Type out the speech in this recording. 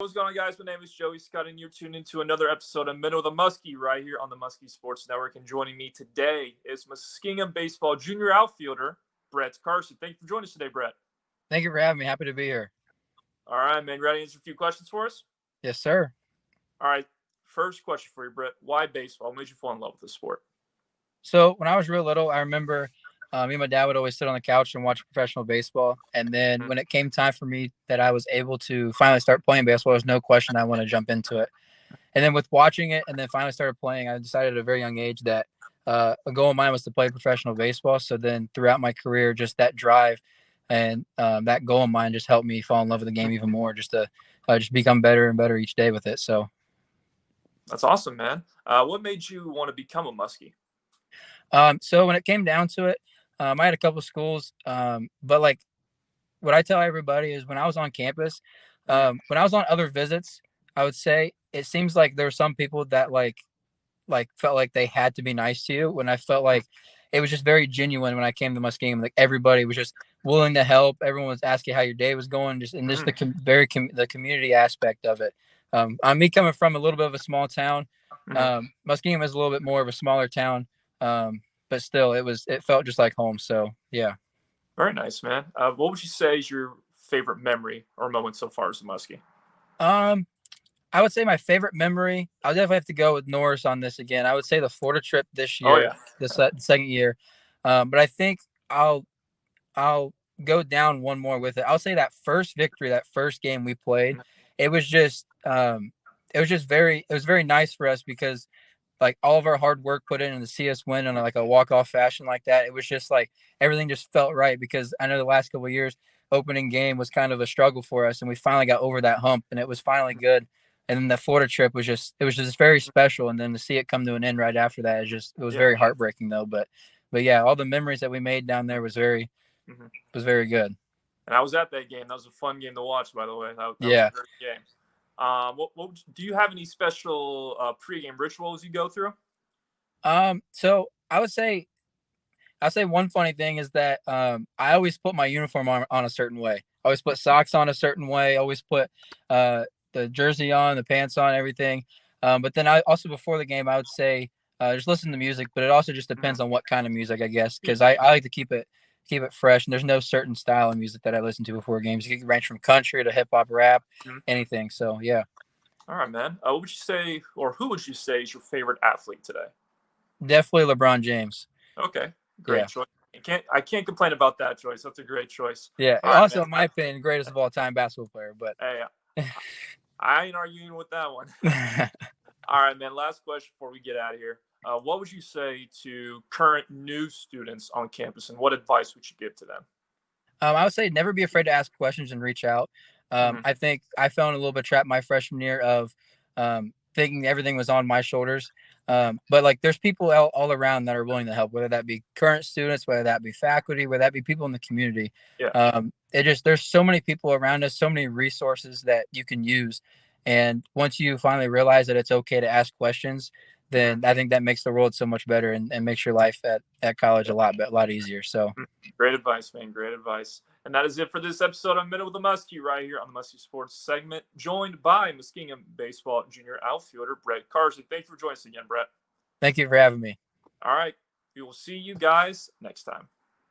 What's going on, guys? My name is Joey Scott, and you're tuned into another episode of Middle of the Muskie right here on the Muskie Sports Network. And joining me today is Muskingum baseball junior outfielder, Brett Carson. Thank you for joining us today, Brett. Thank you for having me. Happy to be here. All right, man. Ready to answer a few questions for us? Yes, sir. All right. First question for you, Brett. Why baseball? What made you fall in love with the sport? So when I was real little, I remember me and my dad would always sit on the couch and watch professional baseball. And then when it came time for me that I was able to finally start playing baseball, there was no question I want to jump into it. And then with watching it and then finally started playing, I decided at a very young age that a goal of mine was to play professional baseball. So then throughout my career, just that drive and that goal of mine just helped me fall in love with the game even more, just to just become better and better each day with it. So that's awesome, man. What made you want to become a Muskie? So when it came down to it, I had a couple schools, but like what I tell everybody is when I was on campus, when I was on other visits, I would say it seems like there were some people that like felt like they had to be nice to you, when I felt like it was just very genuine when I came to Muskingum. Like everybody was just willing to help. Everyone was asking how your day was going, just and just the community aspect of it. Me coming from a little bit of a small town, Muskingum is a little bit more of a smaller town. But still, it felt just like home. So yeah. Very nice, man. What would you say is your favorite memory or moment so far as a Muskie? I would say my favorite memory, I'll definitely have to go with Norris on this again. I would say the Florida trip this year, the second year. But I think I'll go down one more with it. I'll say that first victory, that first game we played, it was very nice for us because like all of our hard work put in and to see us win in like a walk-off fashion like that, it was just like everything just felt right, because I know the last couple of years opening game was kind of a struggle for us, and we finally got over that hump and it was finally good. And then the Florida trip was just very special, and then to see it come to an end right after that it was very heartbreaking though. But yeah, all the memories that we made down there was very good. And I was at that game. That was a fun game to watch, by the way. That was a great game. Do you have any special pregame rituals you go through? So I would say one funny thing is that I always put my uniform on a certain way. I always put socks on a certain way. I always put the jersey on, the pants on, everything. But then I also, before the game, I would say just listen to music. But it also just depends on what kind of music, I guess, because I like to keep it fresh. And there's no certain style of music that I listen to before games. You can range from country to hip hop, rap, anything. So yeah. All right, man. What would you say, or who would you say is your favorite athlete today? Definitely LeBron James. Okay, great choice. I can't complain about that choice. That's a great choice. Yeah. Also, in my opinion, greatest of all time basketball player. But hey, I ain't arguing with that one. All right, man. Last question before we get out of here. What would you say to current new students on campus, and what advice would you give to them? I would say never be afraid to ask questions and reach out. I think I fell in a little bit trapped my freshman year of thinking everything was on my shoulders. But like there's people all around that are willing to help, whether that be current students, whether that be faculty, whether that be people in the community. Yeah. There's so many people around us, so many resources that you can use. And once you finally realize that it's okay to ask questions, then I think that makes the world so much better and makes your life at college a lot easier. So great advice, man. Great advice. And that is it for this episode of Middle of the Muskie right here on the Muskie Sports segment, joined by Muskingum baseball junior outfielder Brett Carson. Thank you for joining us again, Brett. Thank you for having me. All right. We will see you guys next time.